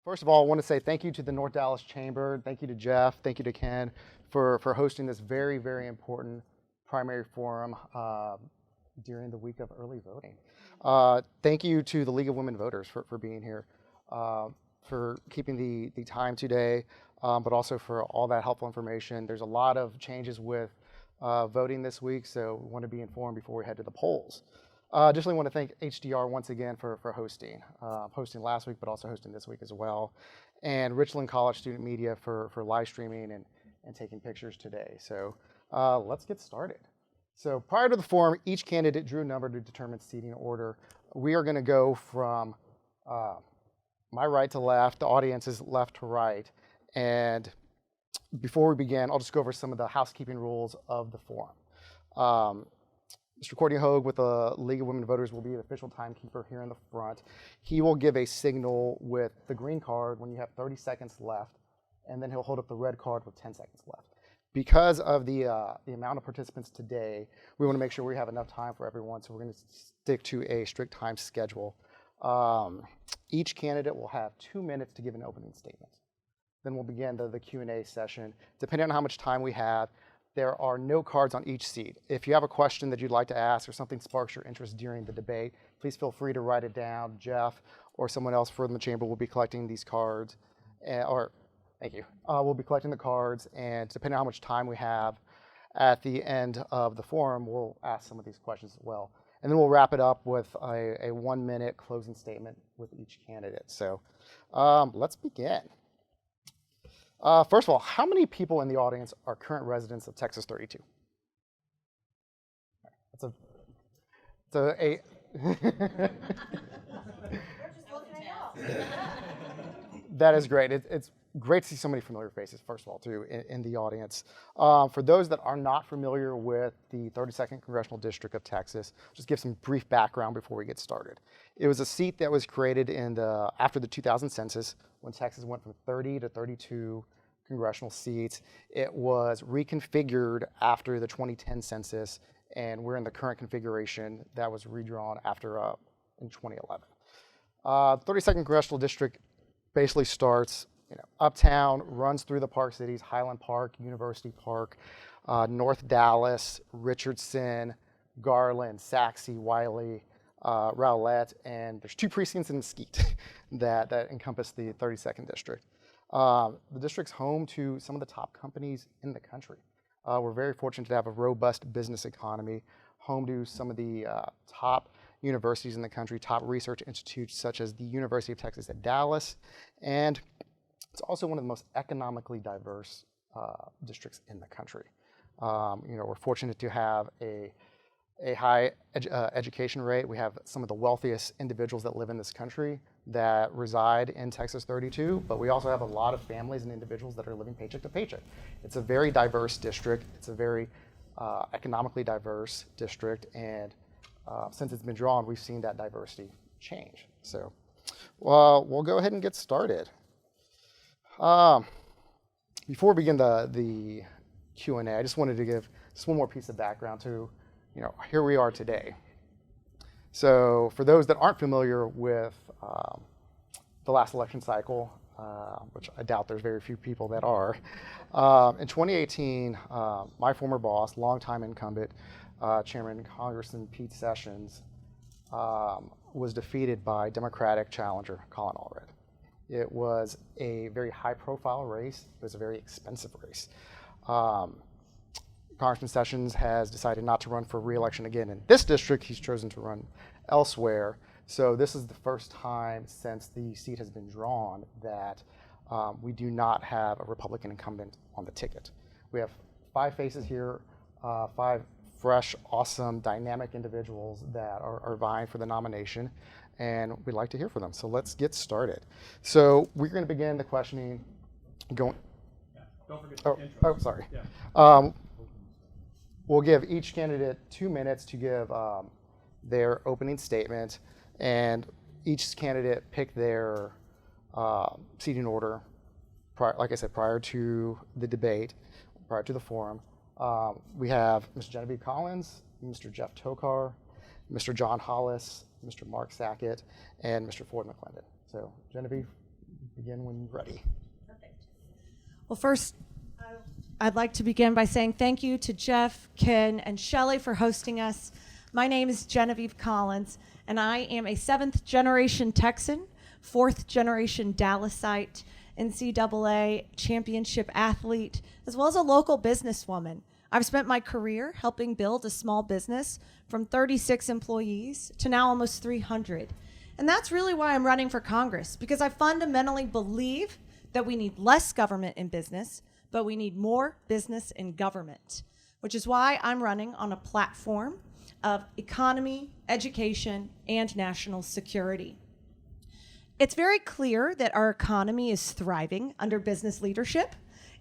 First of all, I want to say thank you to the North Dallas Chamber. Thank you to Jeff. Thank you to Ken for hosting this very, very important primary forum during the week of early voting. Thank you to the League of Women Voters for being here, for keeping the time today, but also for all that helpful information. There's a lot of changes with voting this week, so we want to be informed before we head to the polls. Additionally, I want to thank HDR once again for hosting last week, but also hosting this week as well, and Richland College Student Media for live streaming and taking pictures today. So let's get started. So prior to the forum, each candidate drew a number to determine seating order. We are going to go from my right to left, the audience is left to right, and before we begin, I'll just go over some of the housekeeping rules of the forum. Mr. Courtney Hogue with the League of Women Voters will be the official timekeeper here in the front. He will give a signal with the green card when you have 30 seconds left, and then he'll hold up the red card with 10 seconds left. Because of the amount of participants today, we want to make sure we have enough time for everyone, so we're going to stick to a strict time schedule. Each candidate will have 2 minutes to give an opening statement. Then we'll begin the Q&A session. Depending on how much time we have, there are no cards on each seat. If you have a question that you'd like to ask or something sparks your interest during the debate, please feel free to write it down. Jeff or someone else from the chamber will be collecting these cards. Thank you. We'll be collecting the cards, and depending on how much time we have at the end of the forum, we'll ask some of these questions as well. And then we'll wrap it up with a 1-minute closing statement with each candidate. So let's begin. First of all, how many people in the audience are current residents of Texas 32? That is great. It's great to see so many familiar faces, first of all, too, in the audience. For those that are not familiar with the 32nd Congressional District of Texas, just give some brief background before we get started. It was a seat that was created after the 2000 census, when Texas went from 30 to 32 congressional seats. It was reconfigured after the 2010 census, and we're in the current configuration that was redrawn after in 2011. 32nd Congressional District basically starts uptown, runs through the Park Cities, Highland Park, University Park, North Dallas, Richardson, Garland, Saxe, Wiley, Rowlett, and there's 2 precincts in Mesquite that encompass the 32nd District. The district's home to some of the top companies in the country. We're very fortunate to have a robust business economy, home to some of the top universities in the country, top research institutes such as the University of Texas at Dallas, and it's also one of the most economically diverse districts in the country. We're fortunate to have a high education rate. We have some of the wealthiest individuals that live in this country that reside in Texas 32, but we also have a lot of families and individuals that are living paycheck to paycheck. It's a very diverse district. It's a very economically diverse district, and since it's been drawn, we've seen that diversity change. So we'll go ahead and get started. Before we begin the Q&A, I just wanted to give just one more piece of background to here we are today. So for those that aren't familiar with the last election cycle, which I doubt there's very few people that are, in 2018, my former boss, longtime incumbent, Chairman Congressman Pete Sessions, was defeated by Democratic challenger Colin Allred. It was a very high-profile race. It was a very expensive race. Congressman Sessions has decided not to run for re-election again in this district. He's chosen to run elsewhere. So this is the first time since the seat has been drawn that we do not have a Republican incumbent on the ticket. We have 5 faces here, 5 fresh, awesome, dynamic individuals that are vying for the nomination, and we'd like to hear from them. So let's get started. So we're going to begin the questioning. Don't forget the intro. Oh, sorry. Yeah. We'll give each candidate 2 minutes to give their opening statement, and each candidate pick their seating order, like I said, prior to the debate, prior to the forum. We have Ms. Genevieve Collins, Mr. Jeff Tokar, Mr. John Hollis, Mr. Mark Sackett, and Mr. Ford McClendon. So Genevieve, begin when you're ready. Perfect. Well, first, I'd like to begin by saying thank you to Jeff, Ken, and Shelley for hosting us. My name is Genevieve Collins, and I am a 7th-generation Texan, 4th-generation Dallasite, NCAA championship athlete, as well as a local businesswoman. I've spent my career helping build a small business from 36 employees to now almost 300. And that's really why I'm running for Congress, because I fundamentally believe that we need less government in business, but we need more business in government, which is why I'm running on a platform of economy, education, and national security. It's very clear that our economy is thriving under business leadership,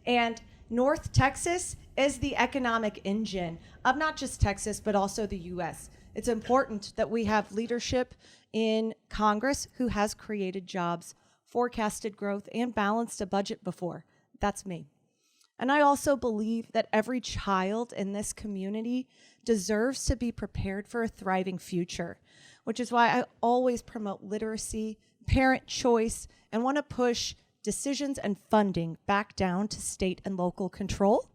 and North Texas is the economic engine of not just Texas, but also the U.S. It's important that we have leadership in Congress who has created jobs, forecasted growth, and balanced a budget before. That's me. And I also believe that every child in this community deserves to be prepared for a thriving future, which is why I always promote literacy, parent choice, and want to push decisions and funding back down to state and local control.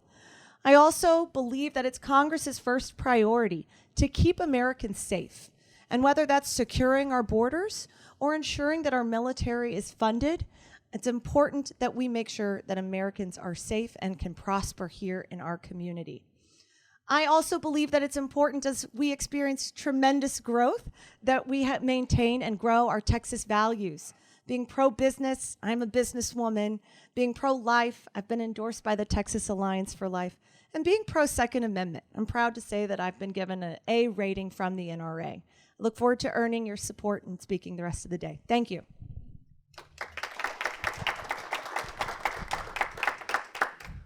I also believe that it's Congress's first priority to keep Americans safe. And whether that's securing our borders or ensuring that our military is funded, it's important that we make sure that Americans are safe and can prosper here in our community. I also believe that it's important, as we experience tremendous growth, that we maintain and grow our Texas values. Being pro-business, I'm a businesswoman. Being pro-life, I've been endorsed by the Texas Alliance for Life. And being pro-Second Amendment, I'm proud to say that I've been given an A rating from the NRA. I look forward to earning your support and speaking the rest of the day. Thank you.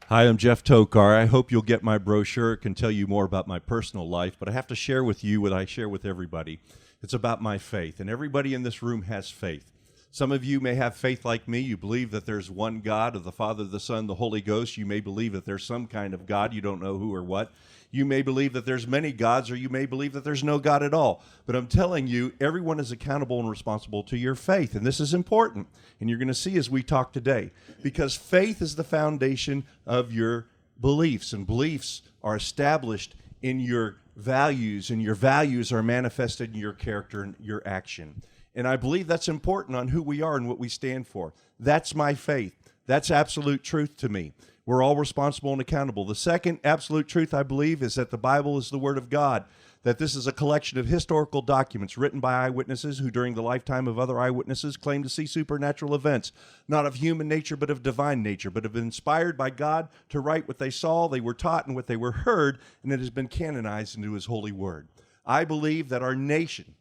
Hi, I'm Jeff Tokar. I hope you'll get my brochure. It can tell you more about my personal life, but I have to share with you what I share with everybody. It's about my faith, and everybody in this room has faith. Some of you may have faith like me. You believe that there's one God, of the Father, the Son, the Holy Ghost. You may believe that there's some kind of God. You don't know who or what. You may believe that there's many gods, or you may believe that there's no God at all. But I'm telling you, everyone is accountable and responsible to your faith, and this is important. And you're going to see as we talk today, because faith is the foundation of your beliefs, and beliefs are established in your values, and your values are manifested in your character and your action. And I believe that's important on who we are and what we stand for. That's my faith. That's absolute truth to me. We're all responsible and accountable. The second absolute truth, I believe, is that the Bible is the Word of God, that this is a collection of historical documents written by eyewitnesses who, during the lifetime of other eyewitnesses, claim to see supernatural events, not of human nature, but of divine nature, but have been inspired by God to write what they saw, they were taught, and what they were heard, and it has been canonized into His holy Word. I believe that our nation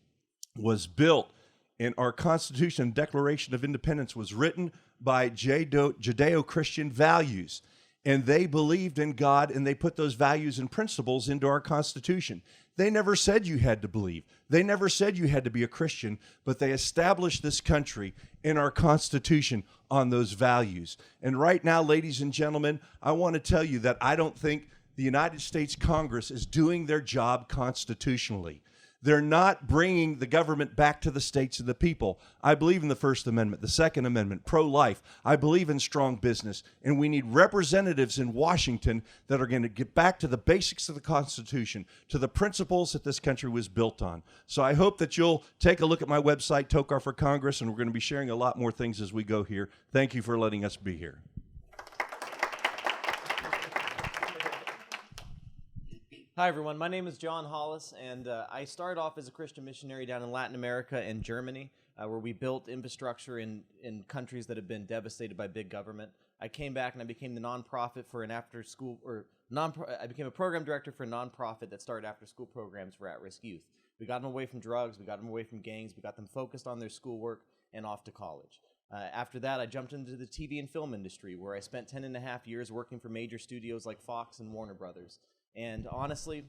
was built, and our Constitution and Declaration of Independence was written by Judeo-Christian values. And they believed in God, and they put those values and principles into our Constitution. They never said you had to believe. They never said you had to be a Christian, but they established this country in our Constitution on those values. And right now, ladies and gentlemen, I want to tell you that I don't think the United States Congress is doing their job constitutionally. They're not bringing the government back to the states and the people. I believe in the First Amendment, the Second Amendment, pro-life. I believe in strong business. And we need representatives in Washington that are going to get back to the basics of the Constitution, to the principles that this country was built on. So I hope that you'll take a look at my website, Tokar for Congress, and we're going to be sharing a lot more things as we go here. Thank you for letting us be here. Hi, everyone. My name is John Hollis, and I started off as a Christian missionary down in Latin America and Germany, where we built infrastructure in countries that have been devastated by big government. I came back and I became the nonprofit for an after-school, I became a program director for a nonprofit that started after-school programs for at-risk youth. We got them away from drugs, we got them away from gangs, we got them focused on their schoolwork and off to college. After that, I jumped into the TV and film industry, where I spent 10 and a half years working for major studios like Fox and Warner Brothers. And honestly,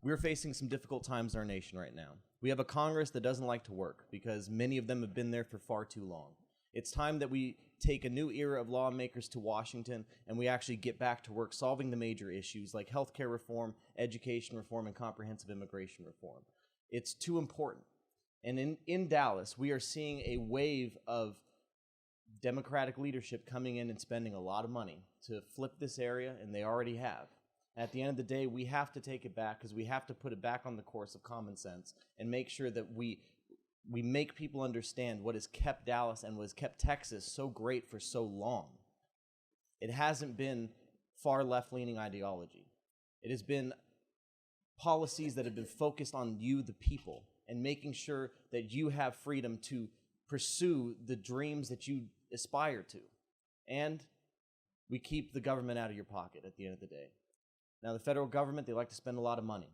we're facing some difficult times in our nation right now. We have a Congress that doesn't like to work because many of them have been there for far too long. It's time that we take a new era of lawmakers to Washington and we actually get back to work solving the major issues like healthcare reform, education reform, and comprehensive immigration reform. It's too important. And in Dallas, we are seeing a wave of Democratic leadership coming in and spending a lot of money to flip this area, and they already have. At the end of the day, we have to take it back because we have to put it back on the course of common sense and make sure that we make people understand what has kept Dallas and what has kept Texas so great for so long. It hasn't been far left-leaning ideology. It has been policies that have been focused on you, the people, and making sure that you have freedom to pursue the dreams that you aspire to. And we keep the government out of your pocket at the end of the day. Now, the federal government, they like to spend a lot of money.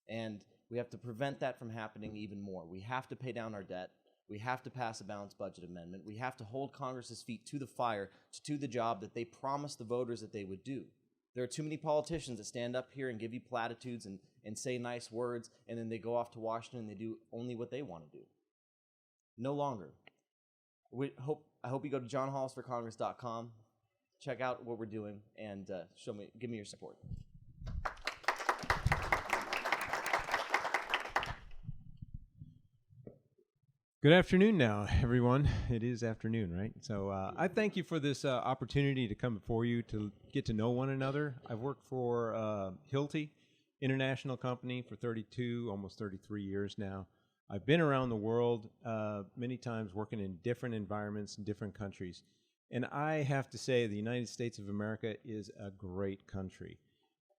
And we have to prevent that from happening even more. We have to pay down our debt. We have to pass a balanced budget amendment. We have to hold Congress's feet to the fire to do the job that they promised the voters that they would do. There are too many politicians that stand up here and give you platitudes and say nice words, and then they go off to Washington and they do only what they want to do. No longer. I hope you go to johnhollisforcongress.com, check out what we're doing, and give me your support. Good afternoon now, everyone. It is afternoon, right? So I thank you for this opportunity to come before you to get to know one another. I've worked for Hilti International Company for 32, almost 33 years now. I've been around the world many times working in different environments in different countries. And I have to say the United States of America is a great country.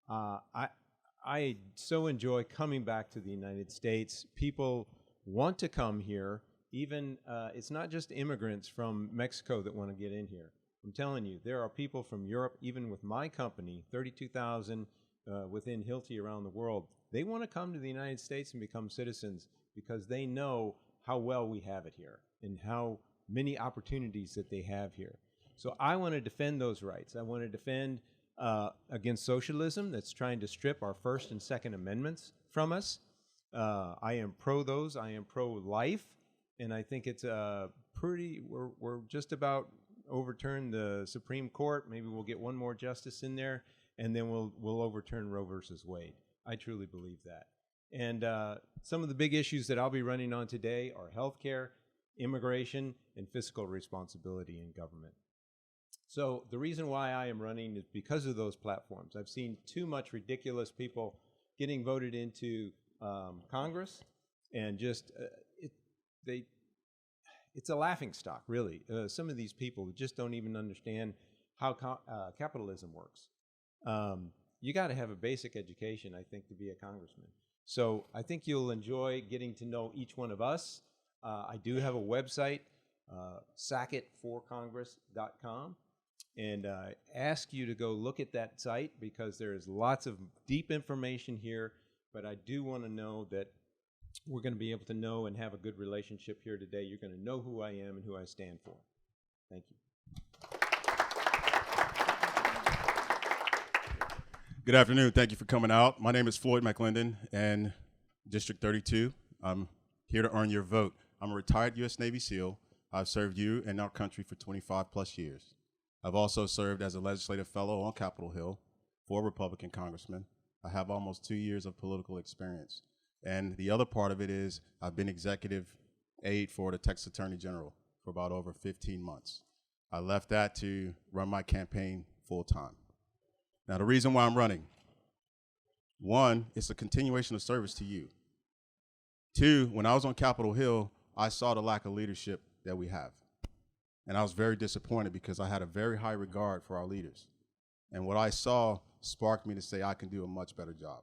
I so enjoy coming back to the United States. People want to come here. Even it's not just immigrants from Mexico that want to get in here. I'm telling you, there are people from Europe, even with my company, 32,000 within Hilti around the world. They want to come to the United States and become citizens because they know how well we have it here and how many opportunities that they have here. So I want to defend those rights. I want to defend against socialism that's trying to strip our First and Second Amendments from us. I am pro those. I am pro-life. And I think it's we're just about overturned the Supreme Court. Maybe we'll get one more justice in there, and then we'll overturn Roe versus Wade. I truly believe that. And some of the big issues that I'll be running on today are healthcare, immigration, and fiscal responsibility in government. So the reason why I am running is because of those platforms. I've seen too much ridiculous people getting voted into Congress, and just it's a laughing stock, really. Some of these people just don't even understand how capitalism works. You got to have a basic education, I think, to be a congressman. So I think you'll enjoy getting to know each one of us. I do have a website, sackitforcongress.com, and I ask you to go look at that site because there is lots of deep information here, but I do want to know that we're going to be able to know and have a good relationship here today. You're going to know who I am and who I stand for. Thank you. Good afternoon. Thank you for coming out. My name is Floyd McClendon, and District 32. I'm here to earn your vote. I'm a retired U.S. Navy SEAL. I've served you and our country for 25 plus years. I've also served as a legislative fellow on Capitol Hill for a Republican congressman. I have almost 2 years of political experience. And the other part of it is I've been executive aide for the Texas Attorney General for about over 15 months. I left that to run my campaign full time. Now, the reason why I'm running, one, it's a continuation of service to you. Two, when I was on Capitol Hill, I saw the lack of leadership that we have. And I was very disappointed because I had a very high regard for our leaders. And what I saw sparked me to say I can do a much better job.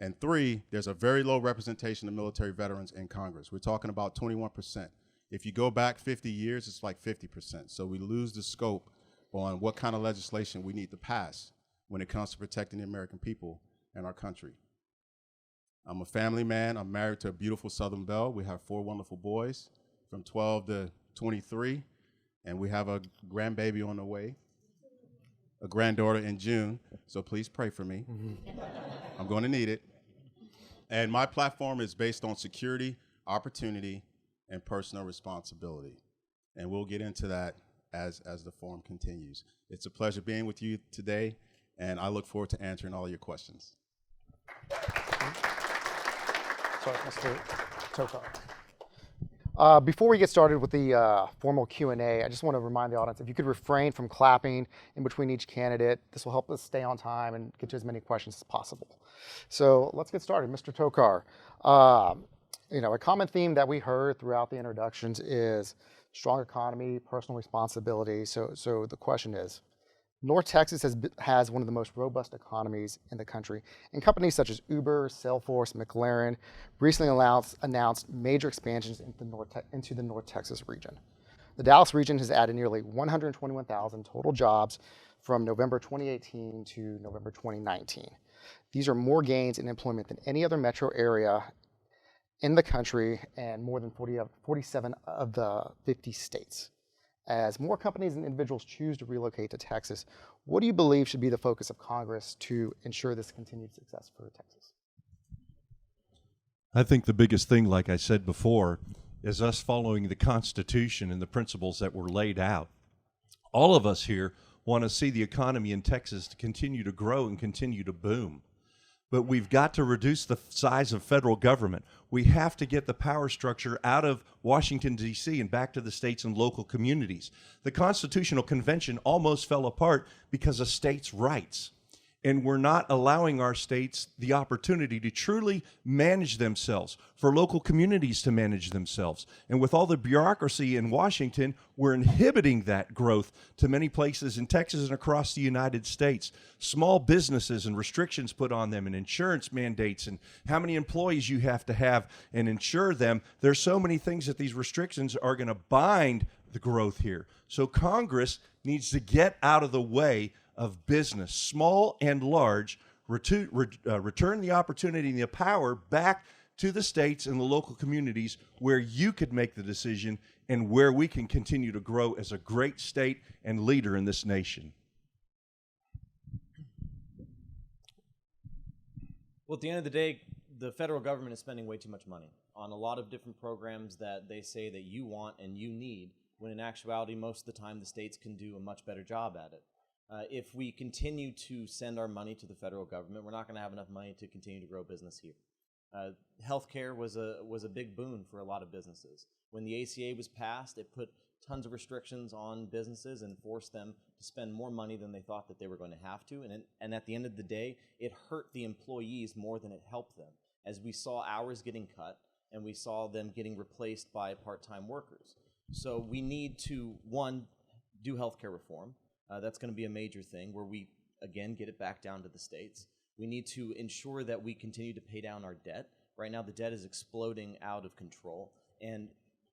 And three, there's a very low representation of military veterans in Congress. We're talking about 21%. If you go back 50 years, it's like 50%. So we lose the scope on what kind of legislation we need to pass when it comes to protecting the American people and our country. I'm a family man. I'm married to a beautiful Southern belle. We have 4 wonderful boys from 12 to 23, and we have a grandbaby on the way, a granddaughter in June, so please pray for me. I'm going to need it. And my platform is based on security, opportunity, and personal responsibility. And we'll get into that as the forum continues. It's a pleasure being with you today, and I look forward to answering all your questions. Sorry, Mr. Tokar. Before we get started with the formal Q&A, I just want to remind the audience, if you could refrain from clapping in between each candidate, this will help us stay on time and get to as many questions as possible. So let's get started. Mr. Tokar, a common theme that we heard throughout the introductions is strong economy, personal responsibility. So the question is, North Texas has one of the most robust economies in the country, and companies such as Uber, Salesforce, McLaren recently announced major expansions into the North Texas region. The Dallas region has added nearly 121,000 total jobs from November 2018 to November 2019. These are more gains in employment than any other metro area in the country and more than 47 of the 50 states. As more companies and individuals choose to relocate to Texas, what do you believe should be the focus of Congress to ensure this continued success for Texas? I think the biggest thing, like I said before, is us following the Constitution and the principles that were laid out. All of us here want to see the economy in Texas to continue to grow and continue to boom. But we've got to reduce the size of federal government. We have to get the power structure out of Washington, D.C. and back to the states and local communities. The Constitutional Convention almost fell apart because of states' rights. And we're not allowing our states the opportunity to truly manage themselves, for local communities to manage themselves. And with all the bureaucracy in Washington, we're inhibiting that growth to many places in Texas and across the United States. Small businesses and restrictions put on them and insurance mandates and how many employees you have to have and insure them. There's so many things that these restrictions are going to bind the growth here. So Congress needs to get out of the way of business, small and large, return the opportunity and the power back to the states and the local communities where you could make the decision and where we can continue to grow as a great state and leader in this nation. Well, at the end of the day, the federal government is spending way too much money on a lot of different programs that they say that you want and you need, when in actuality, most of the time the states can do a much better job at it. If we continue to send our money to the federal government, we're not going to have enough money to continue to grow business here. Healthcare was a big boon for a lot of businesses. When the ACA was passed, it put tons of restrictions on businesses and forced them to spend more money than they thought that they were going to have to. And at the end of the day, it hurt the employees more than it helped them, as we saw hours getting cut and we saw them getting replaced by part-time workers. So we need to, one, do healthcare reform. That's going to be a major thing where we, again, get it back down to the states. We need to ensure that we continue to pay down our debt. Right now, the debt is exploding out of control. And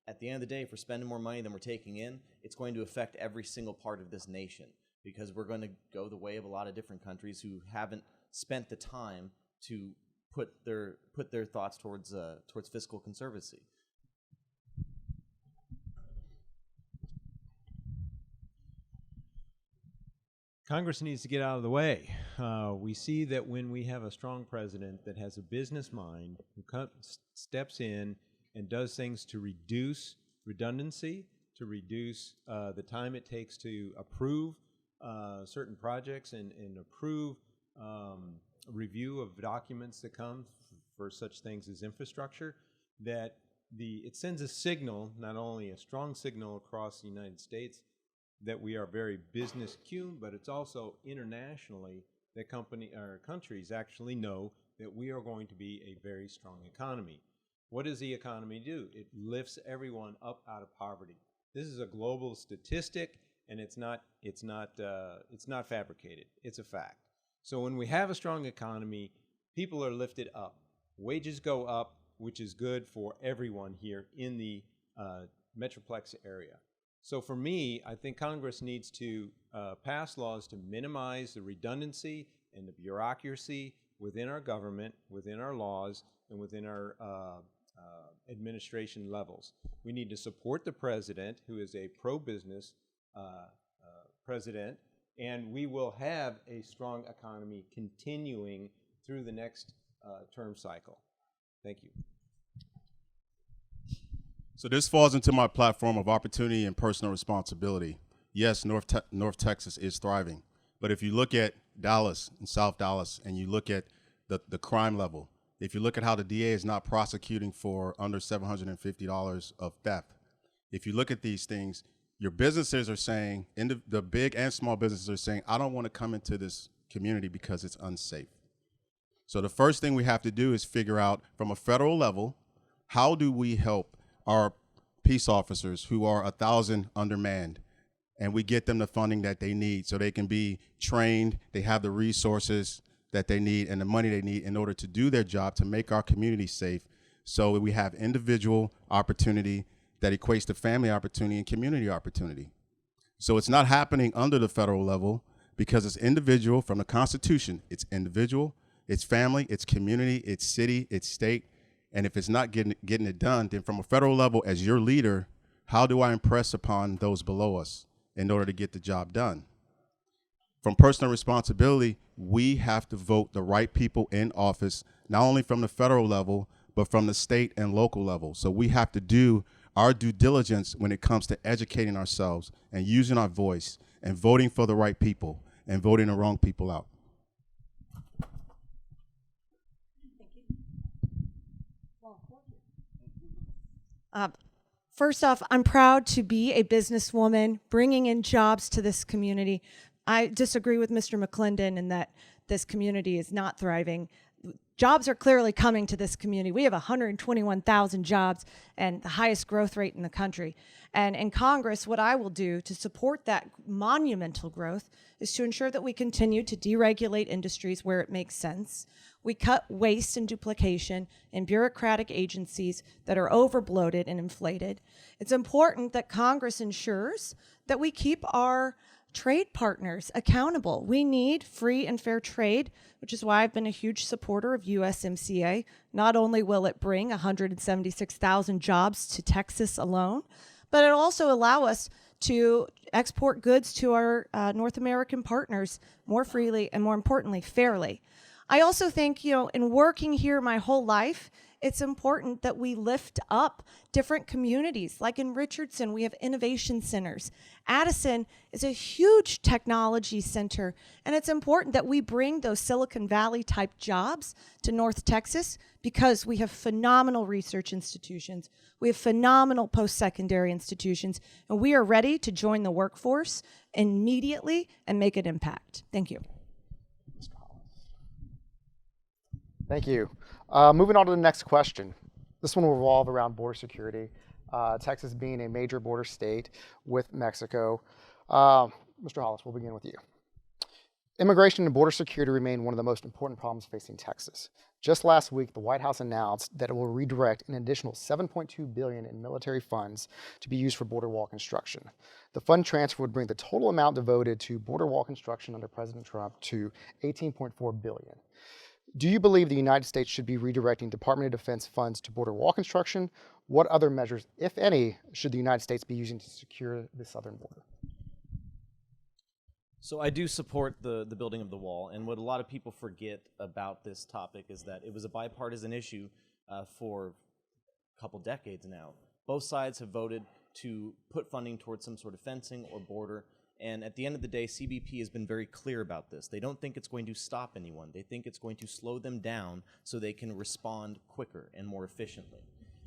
at the end of the day, if we're spending more money than we're taking in, it's going to affect every single part of this nation, because we're going to go the way of a lot of different countries who haven't spent the time to put their thoughts towards fiscal conservancy. Congress needs to get out of the way. We see that when we have a strong president that has a business mind, who steps in and does things to reduce redundancy, to reduce the time it takes to approve certain projects and approve review of documents that come for such things as infrastructure, that it sends a signal, not only a strong signal across the United States, that we are very business-cued, but it's also internationally that countries actually know that we are going to be a very strong economy. What does the economy do? It lifts everyone up out of poverty. This is a global statistic, and it's not fabricated. It's a fact. So when we have a strong economy, people are lifted up. Wages go up, which is good for everyone here in the Metroplex area. So for me, I think Congress needs to pass laws to minimize the redundancy and the bureaucracy within our government, within our laws, and within our administration levels. We need to support the president, who is a pro-business president, and we will have a strong economy continuing through the next term cycle. Thank you. So this falls into my platform of opportunity and personal responsibility. Yes, North Texas is thriving, but if you look at Dallas and South Dallas and you look at the crime level, If you look at how the DA is not prosecuting for under $750 of theft, if you look at these things, your businesses are saying, the big and small businesses are saying, I don't want to come into this community because it's unsafe. So the first thing we have to do is figure out from a federal level, how do we help our peace officers who are 1,000 undermanned, and we get them the funding that they need so they can be trained, they have the resources that they need and the money they need in order to do their job to make our community safe, so we have individual opportunity that equates to family opportunity and community opportunity. So it's not happening under the federal level because it's individual from the Constitution. It's individual, it's family, it's community, it's city, it's state. And if it's not getting it done, then from a federal level, as your leader, how do I impress upon those below us in order to get the job done? From personal responsibility, we have to vote the right people in office, not only from the federal level, but from the state and local level. So we have to do our due diligence when it comes to educating ourselves and using our voice and voting for the right people and voting the wrong people out. First off, I'm proud to be a businesswoman bringing in jobs to this community. I disagree with Mr. McClendon in that this community is not thriving. Jobs are clearly coming to this community. We have 121,000 jobs and the highest growth rate in the country. And in Congress, what I will do to support that monumental growth is to ensure that we continue to deregulate industries where it makes sense. We cut waste and duplication in bureaucratic agencies that are overbloated and inflated. It's important that Congress ensures that we keep our trade partners accountable. We need free and fair trade, which is why I've been a huge supporter of USMCA. Not only will it bring 176,000 jobs to Texas alone, but it'll also allow us to export goods to our North American partners more freely and, more importantly, fairly. I also think, in working here my whole life, it's important that we lift up different communities. Like in Richardson, we have innovation centers. Addison is a huge technology center, and it's important that we bring those Silicon Valley type jobs to North Texas because we have phenomenal research institutions. We have phenomenal post-secondary institutions, and we are ready to join the workforce immediately and make an impact. Thank you. Thank you. Moving on to the next question. This one will revolve around border security. Texas being a major border state with Mexico. Mr. Hollis, we'll begin with you. Immigration and border security remain one of the most important problems facing Texas. Just last week, the White House announced that it will redirect an additional $7.2 billion in military funds to be used for border wall construction. The fund transfer would bring the total amount devoted to border wall construction under President Trump to $18.4 billion. Do you believe the United States should be redirecting Department of Defense funds to border wall construction? What other measures, if any, should the United States be using to secure the southern border? So I do support the building of the wall, and what a lot of people forget about this topic is that it was a bipartisan issue for a couple decades now. Both sides have voted to put funding towards some sort of fencing or border. And at the end of the day, CBP has been very clear about this. They don't think it's going to stop anyone. They think it's going to slow them down so they can respond quicker and more efficiently.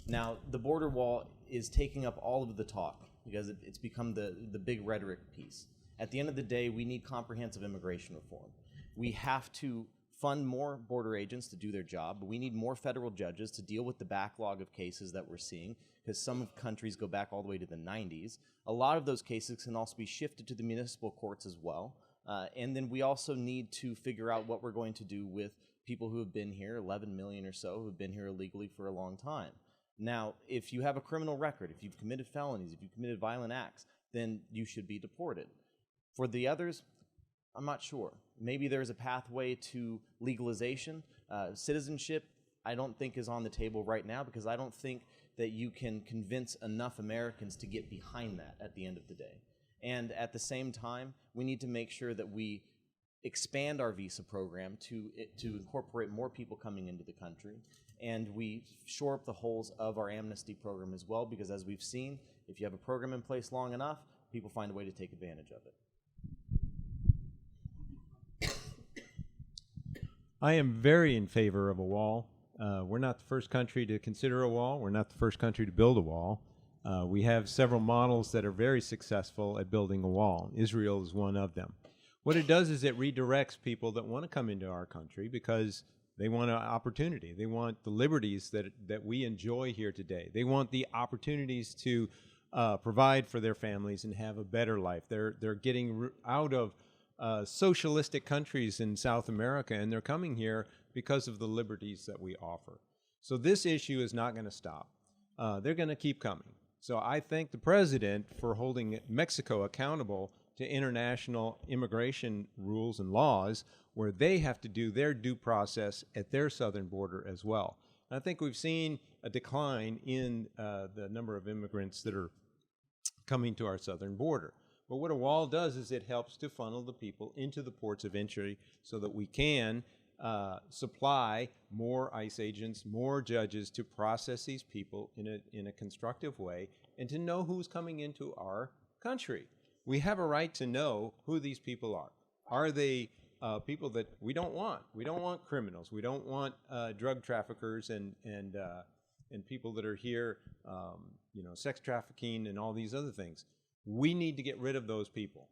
Now, the border wall is taking up all of the talk because it's become the big rhetoric piece. At the end of the day, we need comprehensive immigration reform. We have to fund more border agents to do their job, but we need more federal judges to deal with the backlog of cases that we're seeing, because some countries go back all the way to the 90s. A lot of those cases can also be shifted to the municipal courts as well. And then we also need to figure out what we're going to do with people who have been here, 11 million or so, who have been here illegally for a long time. Now, if you have a criminal record, if you've committed felonies, if you've committed violent acts, then you should be deported. For the others, I'm not sure. Maybe there's a pathway to legalization. Citizenship, I don't think is on the table right now, because I don't think that you can convince enough Americans to get behind that at the end of the day. And at the same time, we need to make sure that we expand our visa program to incorporate more people coming into the country, and we shore up the holes of our amnesty program as well, because as we've seen, if you have a program in place long enough, people find a way to take advantage of it. I am very in favor of a wall. We're not the first country to consider a wall. We're not the first country to build a wall. We have several models that are very successful at building a wall. Israel is one of them. What it does is it redirects people that want to come into our country because they want an opportunity. They want the liberties that we enjoy here today. They want the opportunities to provide for their families and have a better life. They're getting out of socialistic countries in South America, and they're coming here because of the liberties that we offer. So this issue is not going to stop. They're going to keep coming. So I thank the president for holding Mexico accountable to international immigration rules and laws, where they have to do their due process at their southern border as well. And I think we've seen a decline in the number of immigrants that are coming to our southern border. But what a wall does is it helps to funnel the people into the ports of entry so that we can supply more ICE agents, more judges to process these people in a constructive way and to know who's coming into our country. We have a right to know who these people are. Are they people that we don't want? We don't want criminals. We don't want drug traffickers and people that are here, sex trafficking and all these other things. We need to get rid of those people.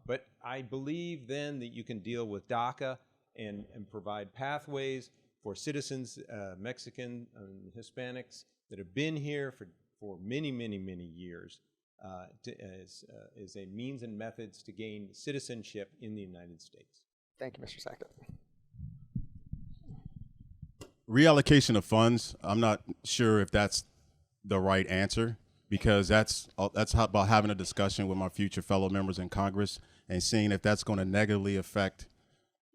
But I believe then that you can deal with DACA and provide pathways for citizens, Mexican and Hispanics that have been here for many, many, many years as a means and methods to gain citizenship in the United States. Thank you, Mr. Sackett. Reallocation of funds, I'm not sure if that's the right answer, because that's about having a discussion with my future fellow members in Congress and seeing if that's going to negatively affect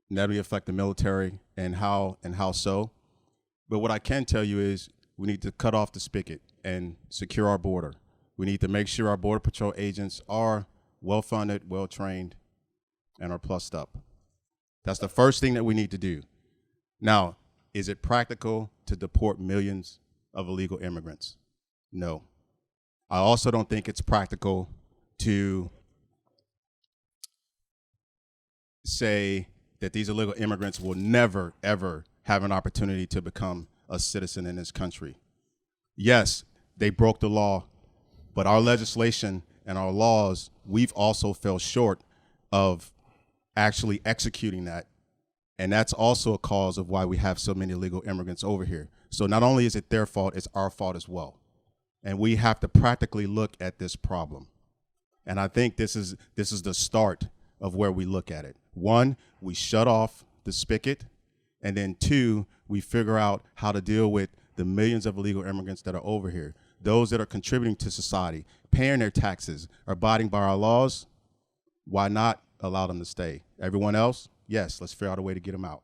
the military and how so. But what I can tell you is we need to cut off the spigot and secure our border. We need to make sure our Border Patrol agents are well-funded, well-trained, and are plussed up. That's the first thing that we need to do. Now, is it practical to deport millions of illegal immigrants? No. I also don't think it's practical to say that these illegal immigrants will never, ever have an opportunity to become a citizen in this country. Yes, they broke the law, but our legislation and our laws, we've also fell short of actually executing that. And that's also a cause of why we have so many illegal immigrants over here. So not only is it their fault, it's our fault as well. And we have to practically look at this problem. And I think this is the start of where we look at it. One, we shut off the spigot. And then two, we figure out how to deal with the millions of illegal immigrants that are over here. Those that are contributing to society, paying their taxes, are abiding by our laws. Why not allow them to stay? Everyone else, yes, let's figure out a way to get them out.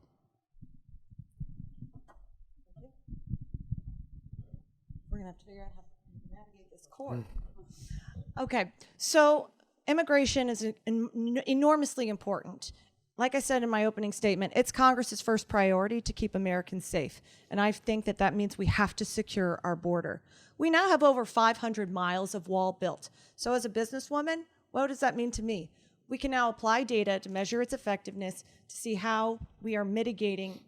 We're going to have to figure out how to navigate this court. Okay, so immigration is enormously important. Like I said in my opening statement, it's Congress's first priority to keep Americans safe. And I think that means we have to secure our border. We now have over 500 miles of wall built. So as a businesswoman, what does that mean to me? We can now apply data to measure its effectiveness to see how we are mitigating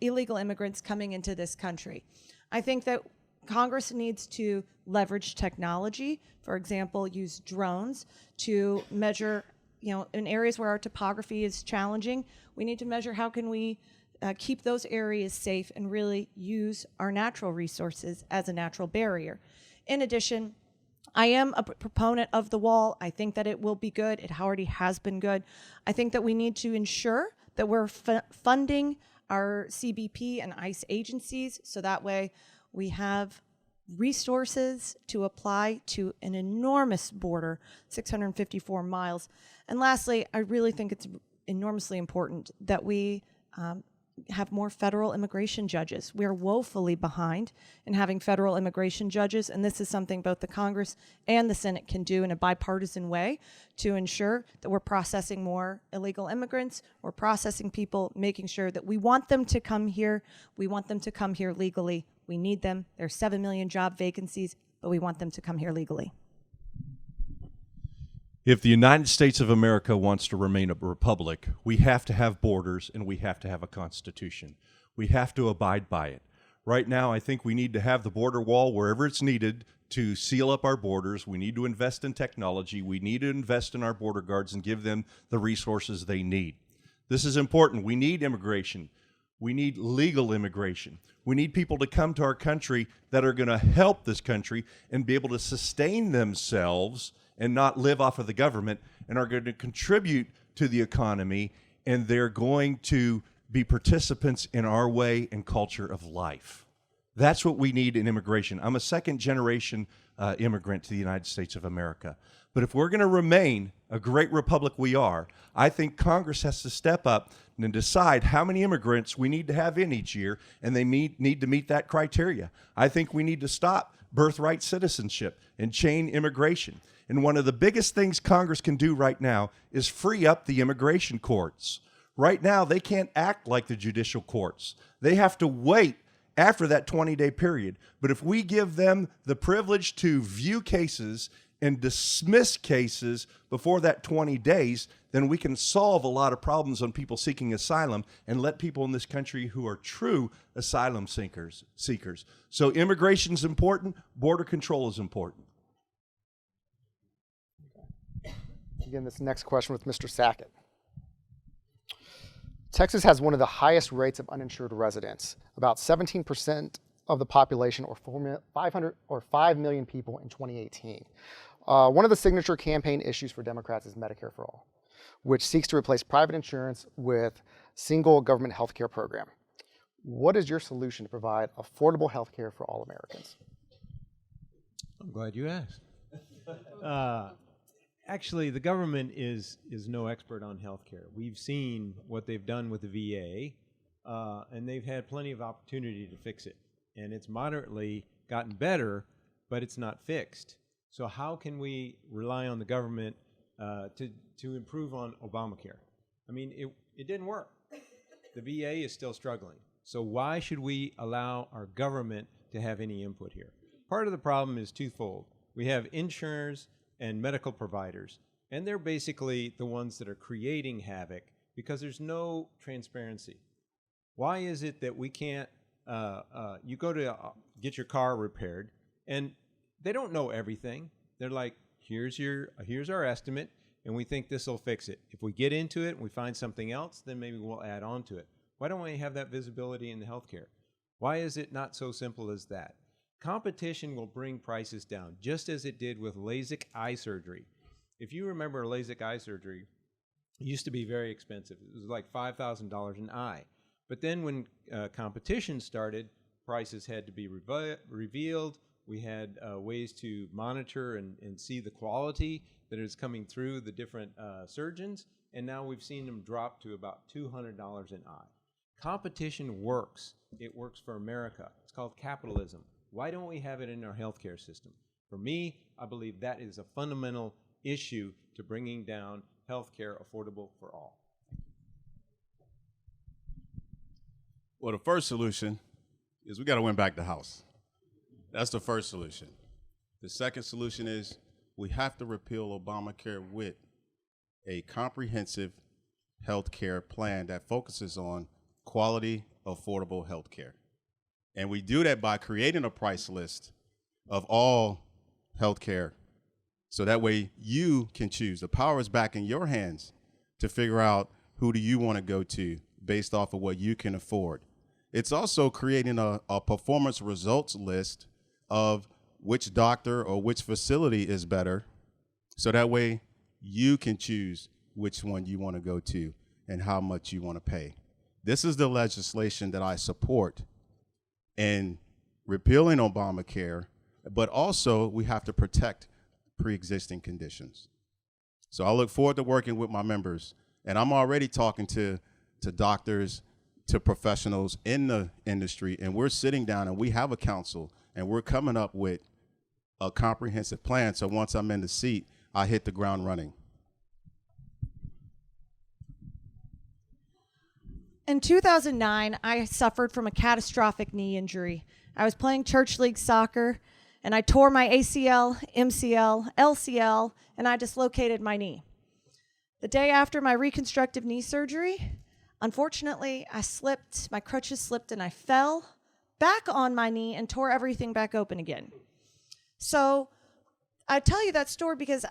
illegal immigrants coming into this country. I think that Congress needs to leverage technology, for example, use drones to measure, in areas where our topography is challenging, we need to measure how can we keep those areas safe and really use our natural resources as a natural barrier. In addition, I am a proponent of the wall. I think that it will be good. It already has been good. I think that we need to ensure that we're funding our CBP and ICE agencies so that way we have resources to apply to an enormous border, 654 miles. And lastly, I really think it's enormously important that we have more federal immigration judges. We are woefully behind in having federal immigration judges, and this is something both the Congress and the Senate can do in a bipartisan way to ensure that we're processing more illegal immigrants, we're processing people, making sure that we want them to come here, we want them to come here legally. We need them. There's 7 million job vacancies, but we want them to come here legally. If the United States of America wants to remain a republic, we have to have borders and we have to have a constitution. We have to abide by it. Right now, I think we need to have the border wall wherever it's needed to seal up our borders. We need to invest in technology. We need to invest in our border guards and give them the resources they need. This is important. We need immigration. We need legal immigration. We need people to come to our country that are going to help this country and be able to sustain themselves and not live off of the government, and are going to contribute to the economy, and they're going to be participants in our way and culture of life. That's what we need in immigration. I'm a second-generation immigrant to the United States of America. But if we're going to remain a great republic we are, I think Congress has to step up and decide how many immigrants we need to have in each year, and they need to meet that criteria. I think we need to stop birthright citizenship and chain immigration. And one of the biggest things Congress can do right now is free up the immigration courts. Right now, they can't act like the judicial courts. They have to wait after that 20-day period. But if we give them the privilege to view cases and dismiss cases before that 20 days, then we can solve a lot of problems on people seeking asylum and let people in this country who are true asylum seekers. So immigration is important. Border control is important. Again, this next question with Mr. Sackett. Texas has one of the highest rates of uninsured residents, about 17% of the population, or 5 million people in 2018. One of the signature campaign issues for Democrats is Medicare for All, which seeks to replace private insurance with single government health care program. What is your solution to provide affordable health care for all Americans? I'm glad you asked. Actually, the government is no expert on healthcare. We've seen what they've done with the VA, and they've had plenty of opportunity to fix it. And it's moderately gotten better, but it's not fixed. So how can we rely on the government to improve on Obamacare? I mean, it didn't work. The VA is still struggling. So why should we allow our government to have any input here? Part of the problem is twofold. We have insurers and medical providers, and they're basically the ones that are creating havoc because there's no transparency. Why is it that we can't, you go to get your car repaired, and they don't know everything. They're like, here's our estimate, and we think this will fix it. If we get into it and we find something else, then maybe we'll add on to it. Why don't we have that visibility in the healthcare? Why is it not so simple as that? Competition will bring prices down, just as it did with LASIK eye surgery. If you remember, LASIK eye surgery used to be very expensive. It was like $5,000 an eye. But then when competition started, prices had to be revealed. We had ways to monitor and see the quality that is coming through the different surgeons, and now we've seen them drop to about $200 an eye. Competition works. It works for America. It's called capitalism. Why don't we have it in our healthcare system? For me, I believe that is a fundamental issue to bringing down healthcare affordable for all. Well, the first solution is we got to win back the House. That's the first solution. The second solution is we have to repeal Obamacare with a comprehensive health care plan that focuses on quality, affordable health care. And we do that by creating a price list of all health care. So that way you can choose. The power is back in your hands to figure out who do you want to go to based off of what you can afford. It's also creating a performance results list of which doctor or which facility is better. So that way you can choose which one you want to go to and how much you want to pay. This is the legislation that I support in repealing Obamacare, but also we have to protect pre-existing conditions. So I look forward to working with my members, and I'm already talking to doctors, to professionals in the industry, and we're sitting down and we have a council and we're coming up with a comprehensive plan. So once I'm in the seat, I hit the ground running. In 2009, I suffered from a catastrophic knee injury. I was playing church league soccer, and I tore my ACL, MCL, LCL, and I dislocated my knee. The day after my reconstructive knee surgery, Unfortunately, I slipped, my crutches slipped, and I fell back on my knee and tore everything back open again. So I tell you that story because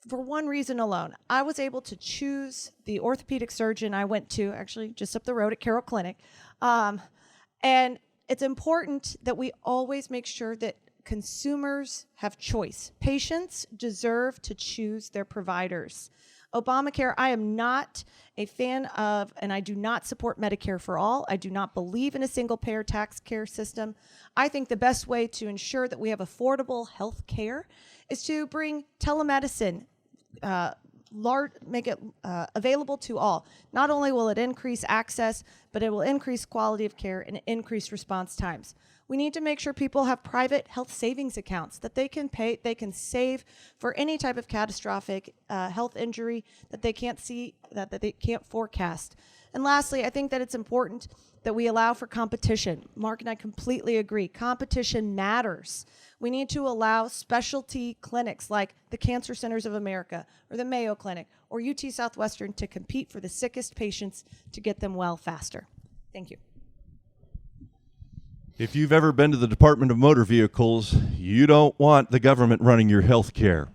for one reason alone, I was able to choose the orthopedic surgeon I went to, actually just up the road at Carroll Clinic. And it's important that we always make sure that consumers have choice. Patients deserve to choose their providers. Obamacare, I am not a fan of, and I do not support Medicare for all. I do not believe in a single-payer tax care system. I think the best way to ensure that we have affordable health care is to bring telemedicine, make it available to all. Not only will it increase access, but it will increase quality of care and increase response times. We need to make sure people have private health savings accounts that they can pay, they can save for any type of catastrophic health injury that they can't see, that they can't forecast. And lastly, I think that it's important that we allow for competition. Mark and I completely agree. Competition matters. We need to allow specialty clinics like the Cancer Centers of America or the Mayo Clinic or UT Southwestern to compete for the sickest patients to get them well faster. Thank you. If you've ever been to the Department of Motor Vehicles, you don't want the government running your health care.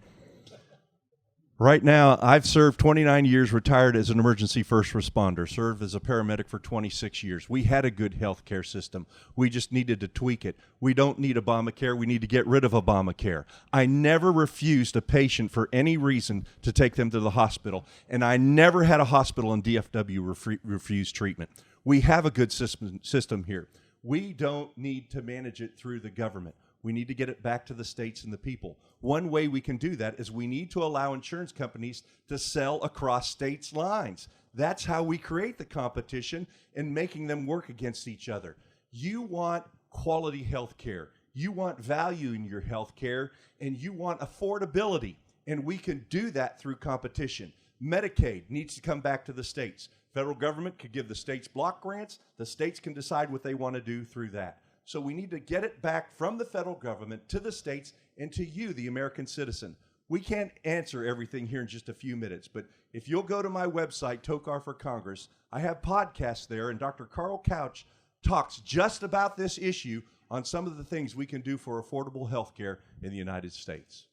Right now, I've served 29 years, retired as an emergency first responder, served as a paramedic for 26 years. We had a good health care system. We just needed to tweak it. We don't need Obamacare. We need to get rid of Obamacare. I never refused a patient for any reason to take them to the hospital, and I never had a hospital in DFW refuse treatment. We have a good system here. We don't need to manage it through the government. We need to get it back to the states and the people. One way we can do that is we need to allow insurance companies to sell across states' lines. That's how we create the competition and making them work against each other. You want quality health care. You want value in your health care, and you want affordability. And we can do that through competition. Medicaid needs to come back to the states. Federal government could give the states block grants. The states can decide what they want to do through that. So we need to get it back from the federal government to the states and to you, the American citizen. We can't answer everything here in just a few minutes, but if you'll go to my website, TOCAR for Congress, I have podcasts there, and Dr. Carl Couch talks just about this issue on some of the things we can do for affordable health care in the United States.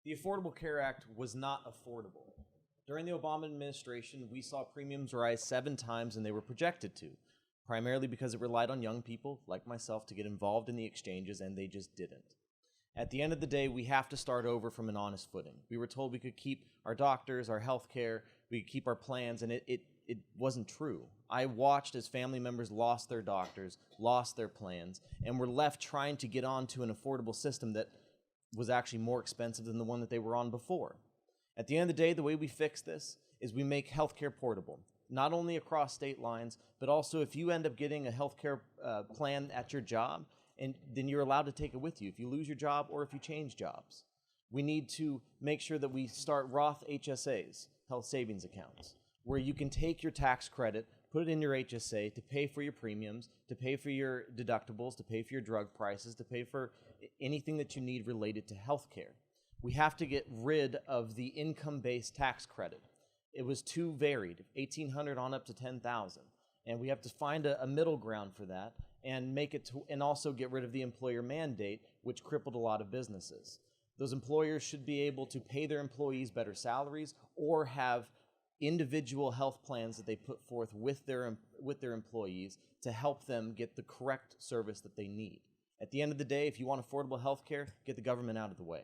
The Affordable Care Act was not affordable. During the Obama administration, we saw premiums rise 7 times than they were projected to, primarily because it relied on young people, like myself, to get involved in the exchanges, and they just didn't. At the end of the day, we have to start over from an honest footing. We were told we could keep our doctors, our health care, we could keep our plans, and it wasn't true. I watched as family members lost their doctors, lost their plans, and were left trying to get onto an affordable system that was actually more expensive than the one that they were on before. At the end of the day, the way we fix this is we make healthcare portable, not only across state lines, but also if you end up getting a healthcare plan at your job, and then you're allowed to take it with you if you lose your job or if you change jobs. We need to make sure that we start Roth HSAs, health savings accounts, where you can take your tax credit, put it in your HSA to pay for your premiums, to pay for your deductibles, to pay for your drug prices, to pay for anything that you need related to healthcare. We have to get rid of the income-based tax credit. It was too varied, $1,800 on up to $10,000, and we have to find a middle ground for that and make it to, and also get rid of the employer mandate, which crippled a lot of businesses. Those employers should be able to pay their employees better salaries or have individual health plans that they put forth with their employees to help them get the correct service that they need. At the end of the day, if you want affordable health care, get the government out of the way.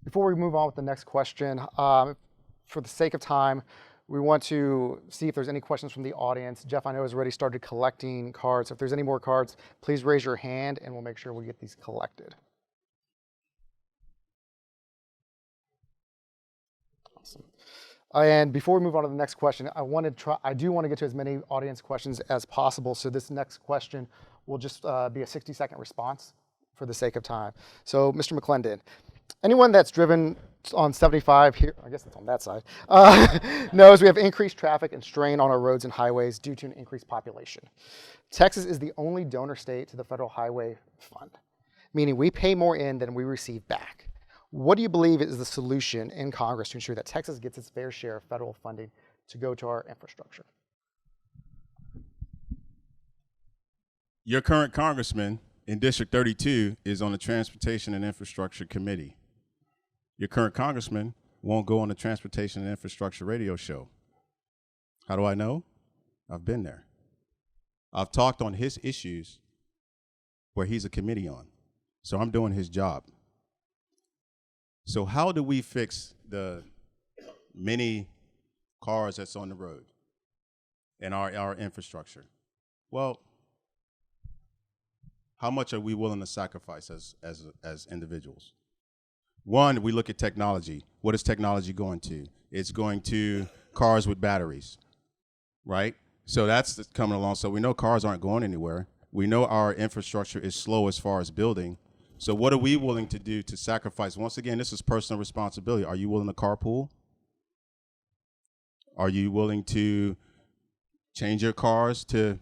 Before we move on with the next question, for the sake of time, we want to see if there's any questions from the audience. Jeff, I know, has already started collecting cards. If there's any more cards, please raise your hand and we'll make sure we get these collected. Awesome. And before we move on to the next question, I do want to get to as many audience questions as possible. So this next question will just be a 60-second response for the sake of time. So, Mr. McClendon, anyone that's driven on 75 here, I guess it's on that side, knows we have increased traffic and strain on our roads and highways due to an increased population. Texas is the only donor state to the Federal Highway Fund. meaning we pay more in than we receive back. What do you believe is the solution in Congress to ensure that Texas gets its fair share of federal funding to go to our infrastructure? Your current congressman in District 32 is on the Transportation and Infrastructure Committee. Your current congressman won't go on the Transportation and Infrastructure radio show. How do I know? I've been there. I've talked on his issues where he's a committee on. So I'm doing his job. So how do we fix the many cars that's on the road and our infrastructure? Well, how much are we willing to sacrifice as individuals? One, we look at technology. What is technology going to? It's going to cars with batteries, right? So that's coming along. So we know cars aren't going anywhere. We know our infrastructure is slow as far as building. So what are we willing to do to sacrifice? Once again, this is personal responsibility. Are you willing to carpool? Are you willing to change your cars to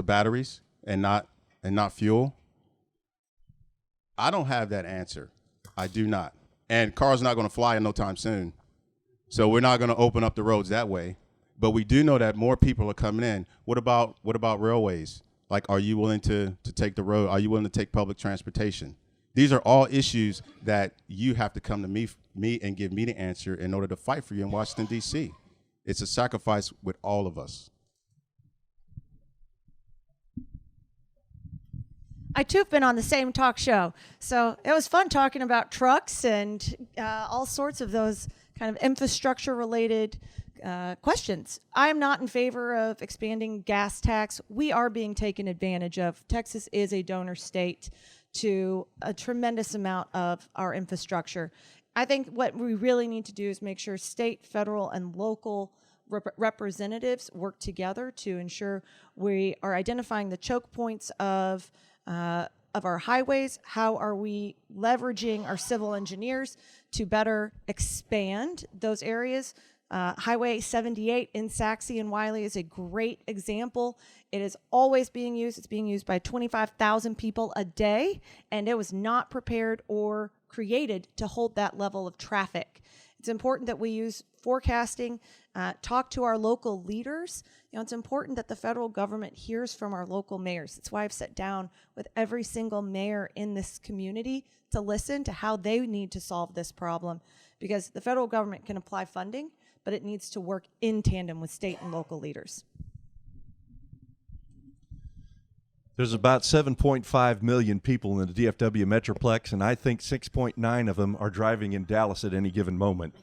batteries and not fuel? I don't have that answer. I do not. And cars are not going to fly in no time soon. So we're not going to open up the roads that way. But we do know that more people are coming in. What about railways? Like, are you willing to take the road? Are you willing to take public transportation? These are all issues that you have to come to me and give me the answer in order to fight for you in Washington, D.C. It's a sacrifice with all of us. I too have been on the same talk show, so it was fun talking about trucks and all sorts of those kind of infrastructure-related questions. I am not in favor of expanding gas tax. We are being taken advantage of. Texas is a donor state to a tremendous amount of our infrastructure. I think what we really need to do is make sure state, federal, and local representatives work together to ensure we are identifying the choke points of our highways. How are we leveraging our civil engineers to better expand those areas? Highway 78 in Saxe and Wiley is a great example. It is always being used. It's being used by 25,000 people a day, and it was not prepared or created to hold that level of traffic. It's important that we use forecasting, talk to our local leaders. You know, it's important that the federal government hears from our local mayors. That's why I've sat down with every single mayor in this community to listen to how they need to solve this problem, because the federal government can apply funding, but it needs to work in tandem with state and local leaders. There's about 7.5 million people in the DFW Metroplex, and I think 6.9 of them are driving in Dallas at any given moment.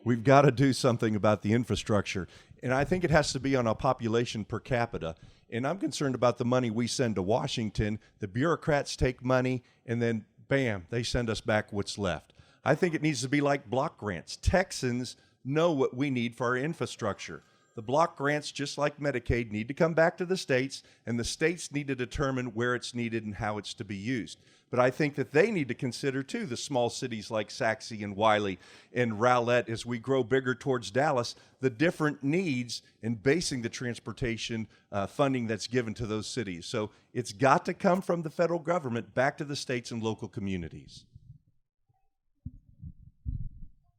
We've got to do something about the infrastructure, and I think it has to be on a population per capita. And I'm concerned about the money we send to Washington. The bureaucrats take money, and then, bam, they send us back what's left. I think it needs to be like block grants. Texans know what we need for our infrastructure. The block grants, just like Medicaid, need to come back to the states, and the states need to determine where it's needed and how it's to be used. But I think that they need to consider, too, the small cities like Saxe and Wiley and Rowlett, as we grow bigger towards Dallas, the different needs in basing the transportation funding that's given to those cities. So it's got to come from the federal government back to the states and local communities.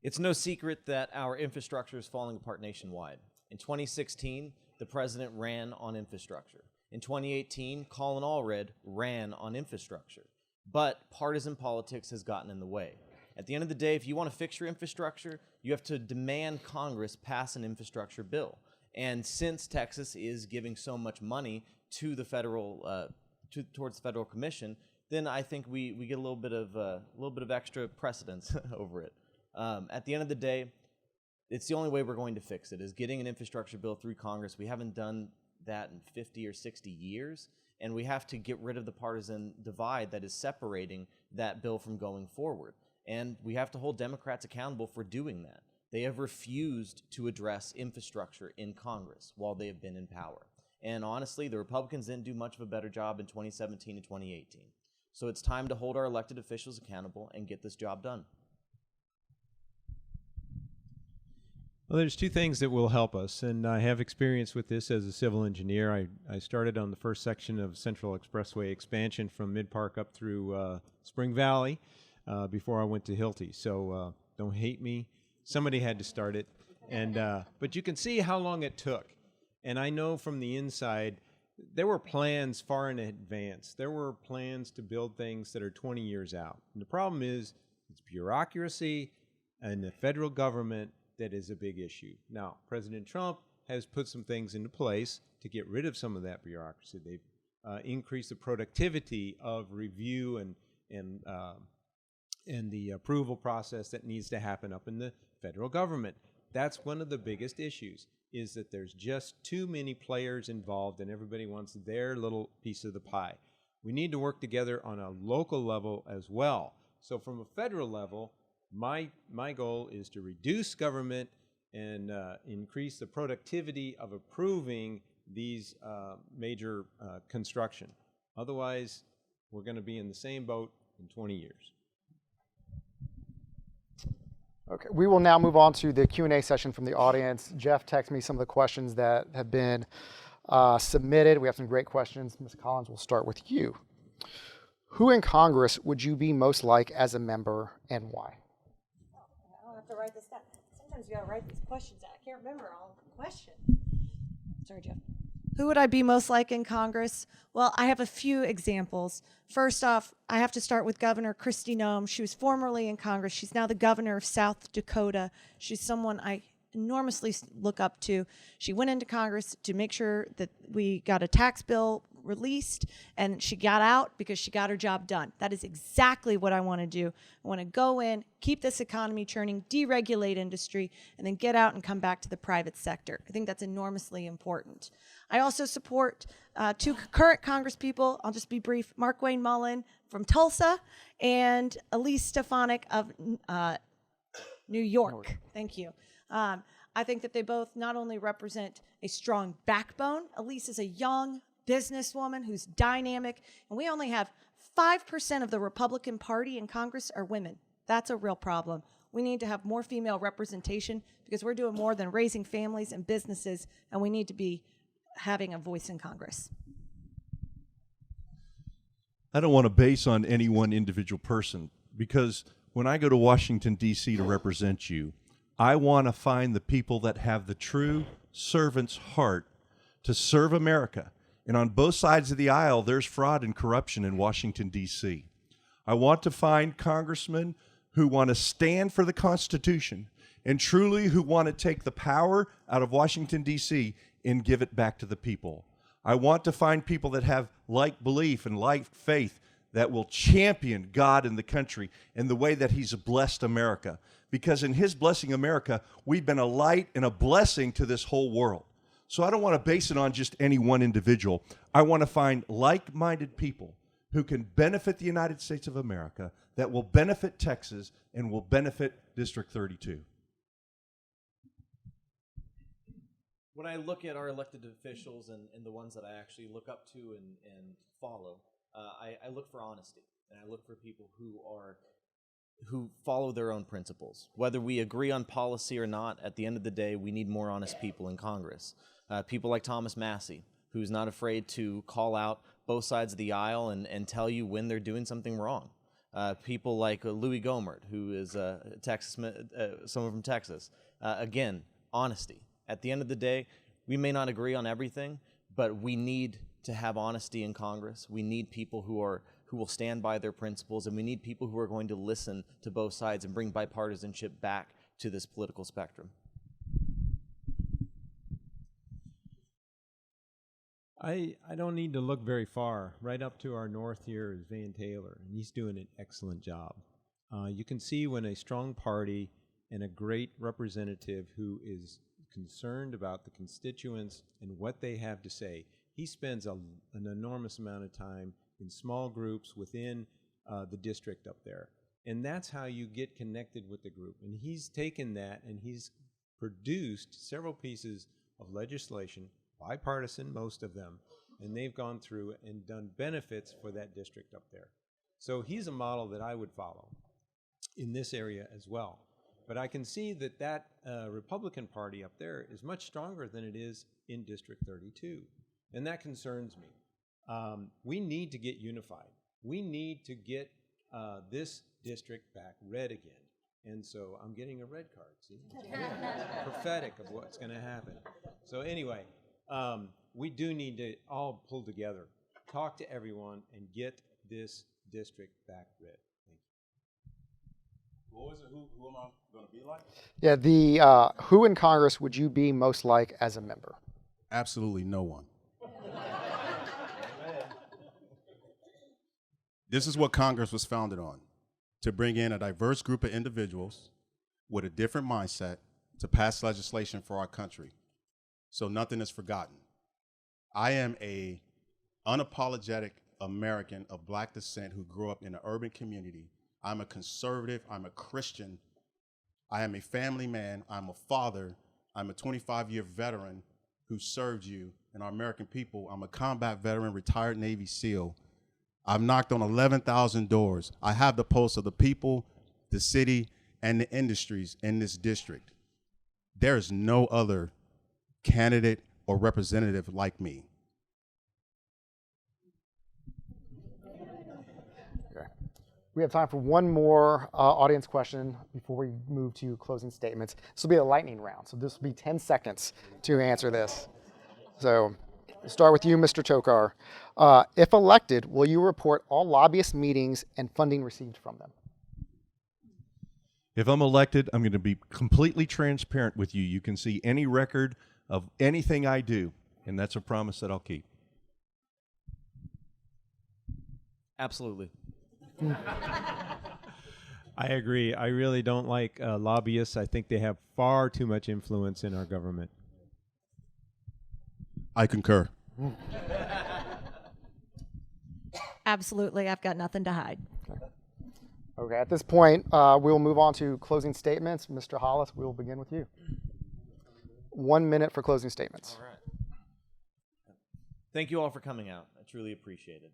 It's no secret that our infrastructure is falling apart nationwide. In 2016, the president ran on infrastructure. In 2018, Colin Allred ran on infrastructure. But partisan politics has gotten in the way. At the end of the day, if you want to fix your infrastructure, you have to demand Congress pass an infrastructure bill. And since Texas is giving so much money to the federal, towards the federal commission, then I think we get a little bit of extra precedence over it. At the end of the day, it's the only way we're going to fix it, is getting an infrastructure bill through Congress. We haven't done that in 50 or 60 years, and we have to get rid of the partisan divide that is separating that bill from going forward. And we have to hold Democrats accountable for doing that. They have refused to address infrastructure in Congress while they have been in power. And honestly, the Republicans didn't do much of a better job in 2017 and 2018. So it's time to hold our elected officials accountable and get this job done. Well, there's two things that will help us, and I have experience with this as a civil engineer. I started on the first section of Central Expressway expansion from Mid-Park up through Spring Valley before I went to Hilty. So don't hate me. Somebody had to start it. But you can see how long it took. And I know from the inside, there were plans far in advance. There were plans to build things that are 20 years out. And the problem is, it's bureaucracy and the federal government that is a big issue. Now, President Trump has put some things into place to get rid of some of that bureaucracy. They've increased the productivity of review and the approval process that needs to happen up in the federal government. That's one of the biggest issues, is that there's just too many players involved and everybody wants their little piece of the pie. We need to work together on a local level as well. So from a federal level, my goal is to reduce government and increase the productivity of approving these major construction. Otherwise, we're going to be in the same boat in 20 years. Okay, we will now move on to the Q&A session from the audience. Jeff texted me some of the questions that have been submitted. We have some great questions. Ms. Collins, we'll start with you. Who in Congress would you be most like as a member and why? I don't have to write this down. Sometimes you got to write these questions down. I can't remember all the questions. Sorry, Jeff. Who would I be most like in Congress? Well, I have a few examples. First off, I have to start with Governor Kristi Noem. She was formerly in Congress. She's now the governor of South Dakota. She's someone I enormously look up to. She went into Congress to make sure that we got a tax bill released, and she got out because she got her job done. That is exactly what I want to do. I want to go in, keep this economy churning, deregulate industry, and then get out and come back to the private sector. I think that's enormously important. I also support two current Congresspeople. I'll just be brief. Mark Wayne Mullen from Tulsa and Elise Stefanik of New York. Thank you. I think that they both not only represent a strong backbone. Elise is a young businesswoman who's dynamic, and we only have 5% of the Republican Party in Congress are women. That's a real problem. We need to have more female representation because we're doing more than raising families and businesses, and we need to be having a voice in Congress. I don't want to base on any one individual person, because when I go to Washington, D.C. to represent you, I want to find the people that have the true servant's heart to serve America. And on both sides of the aisle, there's fraud and corruption in Washington, D.C. I want to find congressmen who want to stand for the Constitution and truly who want to take the power out of Washington, D.C. and give it back to the people. I want to find people that have like belief and like faith that will champion God and the country in the way that He's blessed America. Because in His blessing America, we've been a light and a blessing to this whole world. So I don't want to base it on just any one individual. I want to find like-minded people who can benefit the United States of America, that will benefit Texas, and will benefit District 32. When I look at our elected officials and the ones that I actually look up to and follow, I look for honesty, and I look for people who follow their own principles. Whether we agree on policy or not, at the end of the day, we need more honest people in Congress. People like Thomas Massey, who's not afraid to call out both sides of the aisle and tell you when they're doing something wrong. People like Louis Gohmert, who is someone from Texas. Again, honesty. At the end of the day, we may not agree on everything, but we need to have honesty in Congress. We need people who will stand by their principles, and we need people who are going to listen to both sides and bring bipartisanship back to this political spectrum. I don't need to look very far. Right up to our north here is Van Taylor, and he's doing an excellent job. You can see when a strong party and a great representative who is concerned about the constituents and what they have to say, he spends an enormous amount of time in small groups within the district up there. And that's how you get connected with the group. And he's taken that and he's produced several pieces of legislation, bipartisan, most of them, and they've gone through and done benefits for that district up there. So he's a model that I would follow in this area as well. But I can see that Republican Party up there is much stronger than it is in District 32. And that concerns me. We need to get unified. We need to get this district back red again. And so I'm getting a red card. See? Yeah. Prophetic of what's going to happen. So anyway, we do need to all pull together, talk to everyone, and get this district back red. Thank you. What was it? Who am I going to be like? Yeah, who in Congress would you be most like as a member? Absolutely no one. This is what Congress was founded on, to bring in a diverse group of individuals with a different mindset to pass legislation for our country, so nothing is forgotten. I am a unapologetic American of black descent who grew up in an urban community. I'm a conservative, I'm a Christian, I am a family man, I'm a father, I'm a 25-year veteran who served you and our American people. I'm a combat veteran, retired Navy SEAL. I've knocked on 11,000 doors. I have the pulse of the people, the city, and the industries in this district. There is no other candidate or representative like me. Okay. We have time for one more audience question before we move to closing statements. This will be a lightning round, so this will be 10 seconds to answer this. So we'll start with you, Mr. Tokar. If elected, will you report all lobbyist meetings and funding received from them? If I'm elected, I'm going to be completely transparent with you. You can see any record of anything I do, and that's a promise that I'll keep. Absolutely. I agree. I really don't like lobbyists. I think they have far too much influence in our government. I concur. Absolutely. I've got nothing to hide. Okay, at this point, we'll move on to closing statements. Mr. Hollis, we will begin with you. 1 minute for closing statements. All right. Thank you all for coming out. I truly appreciate it.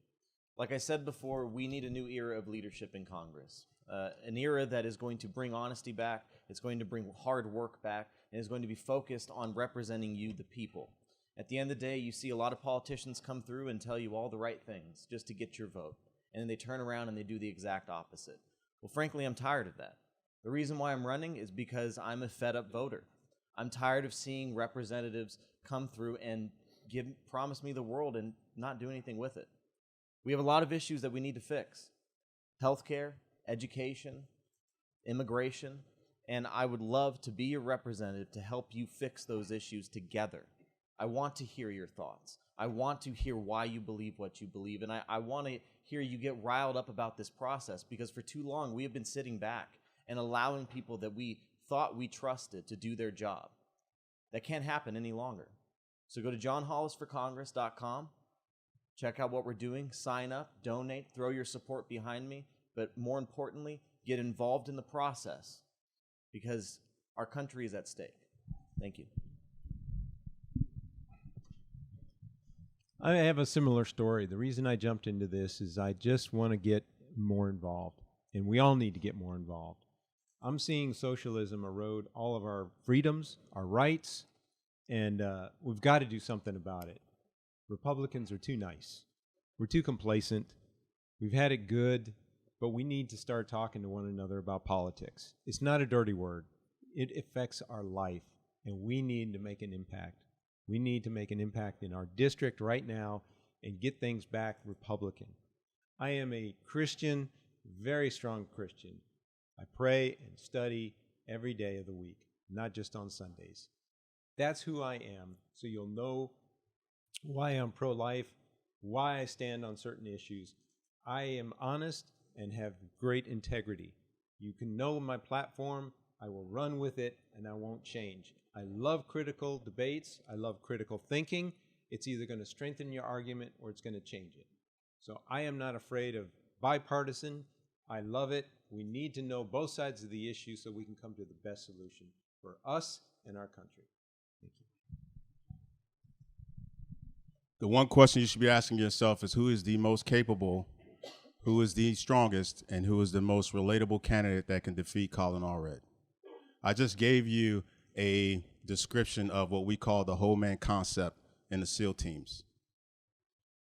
Like I said before, we need a new era of leadership in Congress, an era that is going to bring honesty back, it's going to bring hard work back, and is going to be focused on representing you, the people. At the end of the day, you see a lot of politicians come through and tell you all the right things just to get your vote, and then they turn around and they do the exact opposite. Well, frankly, I'm tired of that. The reason why I'm running is because I'm a fed-up voter. I'm tired of seeing representatives come through and promise me the world and not do anything with it. We have a lot of issues that we need to fix. Healthcare, education, immigration, and I would love to be your representative to help you fix those issues together. I want to hear your thoughts. I want to hear why you believe what you believe, and I want to hear you get riled up about this process, because for too long we have been sitting back and allowing people that we thought we trusted to do their job. That can't happen any longer. So go to johnhollisforcongress.com. Check out what we're doing, sign up, donate, throw your support behind me, but more importantly, get involved in the process because our country is at stake. Thank you. I have a similar story. The reason I jumped into this is I just want to get more involved, and we all need to get more involved. I'm seeing socialism erode all of our freedoms, our rights, and we've got to do something about it. Republicans are too nice. We're too complacent. We've had it good, but we need to start talking to one another about politics. It's not a dirty word. It affects our life, and we need to make an impact. We need to make an impact in our district right now and get things back Republican. I am a Christian, very strong Christian. I pray and study every day of the week, not just on Sundays. That's who I am, so you'll know why I'm pro-life, why I stand on certain issues. I am honest and have great integrity. You can know my platform, I will run with it, and I won't change. I love critical debates. I love critical thinking. It's either going to strengthen your argument or it's going to change it. So I am not afraid of bipartisan. I love it. We need to know both sides of the issue so we can come to the best solution for us and our country. Thank you. The one question you should be asking yourself is who is the most capable, who is the strongest, and who is the most relatable candidate that can defeat Colin Allred. I just gave you a description of what we call the whole man concept in the SEAL teams.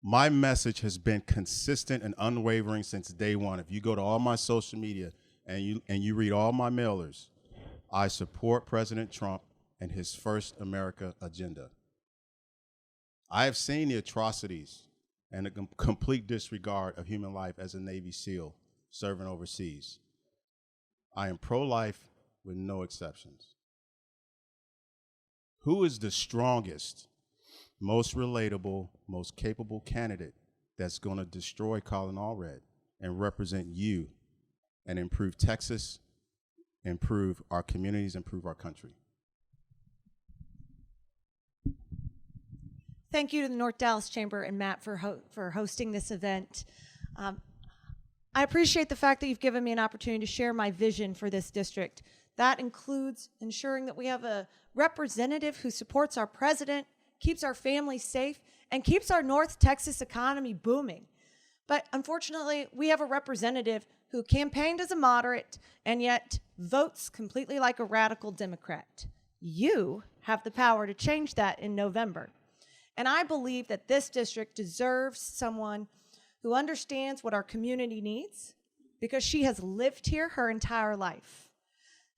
My message has been consistent and unwavering since day one. If you go to all my social media and you read all my mailers, I support President Trump and his First America agenda. I have seen the atrocities and the complete disregard of human life as a Navy SEAL serving overseas. I am pro-life with no exceptions. Who is the strongest, most relatable, most capable candidate that's going to destroy Colin Allred and represent you and improve Texas, improve our communities, improve our country? Thank you to the North Dallas Chamber and Matt for hosting this event. I appreciate the fact that you've given me an opportunity to share my vision for this district. That includes ensuring that we have a representative who supports our president, keeps our families safe, and keeps our North Texas economy booming. But unfortunately, we have a representative who campaigned as a moderate and yet votes completely like a radical Democrat. You have the power to change that in November. And I believe that this district deserves someone who understands what our community needs, because she has lived here her entire life.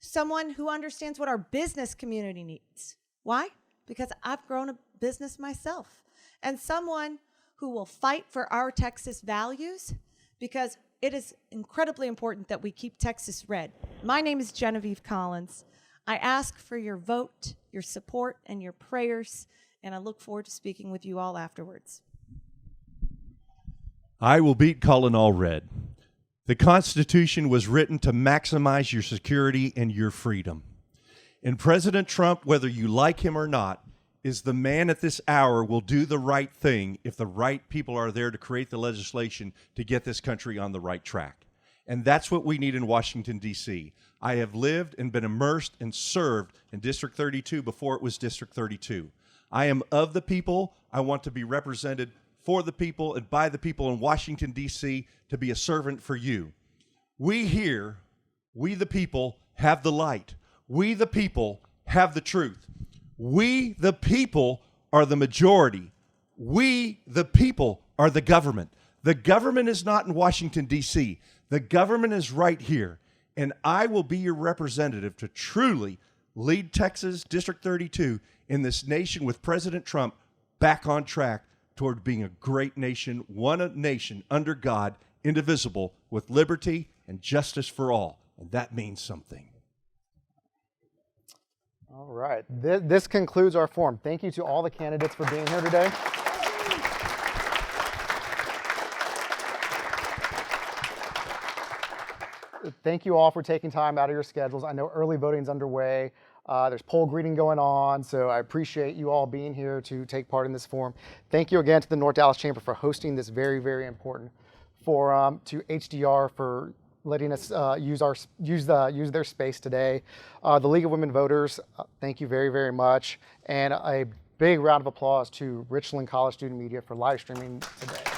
Someone who understands what our business community needs. Why? Because I've grown a business myself. And someone who will fight for our Texas values, because it is incredibly important that we keep Texas red. My name is Genevieve Collins. I ask for your vote, your support, and your prayers, and I look forward to speaking with you all afterwards. I will beat Colin Allred. The Constitution was written to maximize your security and your freedom. And President Trump, whether you like him or not, is the man at this hour will do the right thing if the right people are there to create the legislation to get this country on the right track. And that's what we need in Washington, D.C. I have lived and been immersed and served in District 32 before it was District 32. I am of the people. I want to be represented for the people and by the people in Washington, D.C., to be a servant for you. We here, we the people, have the light. We the people have the truth. We the people are the majority. We the people are the government. The government is not in Washington, D.C. The government is right here. And I will be your representative to truly lead Texas, District 32, in this nation with President Trump back on track toward being a great nation, one nation under God, indivisible, with liberty and justice for all. And that means something. All right. This concludes our forum. Thank you to all the candidates for being here today. Thank you all for taking time out of your schedules. I know early voting's underway. There's poll greeting going on, so I appreciate you all being here to take part in this forum. Thank you again to the North Dallas Chamber for hosting this very, very important forum, to HDR for letting us use their space today. The League of Women Voters, thank you very, very much. And a big round of applause to Richland College Student Media for live streaming today.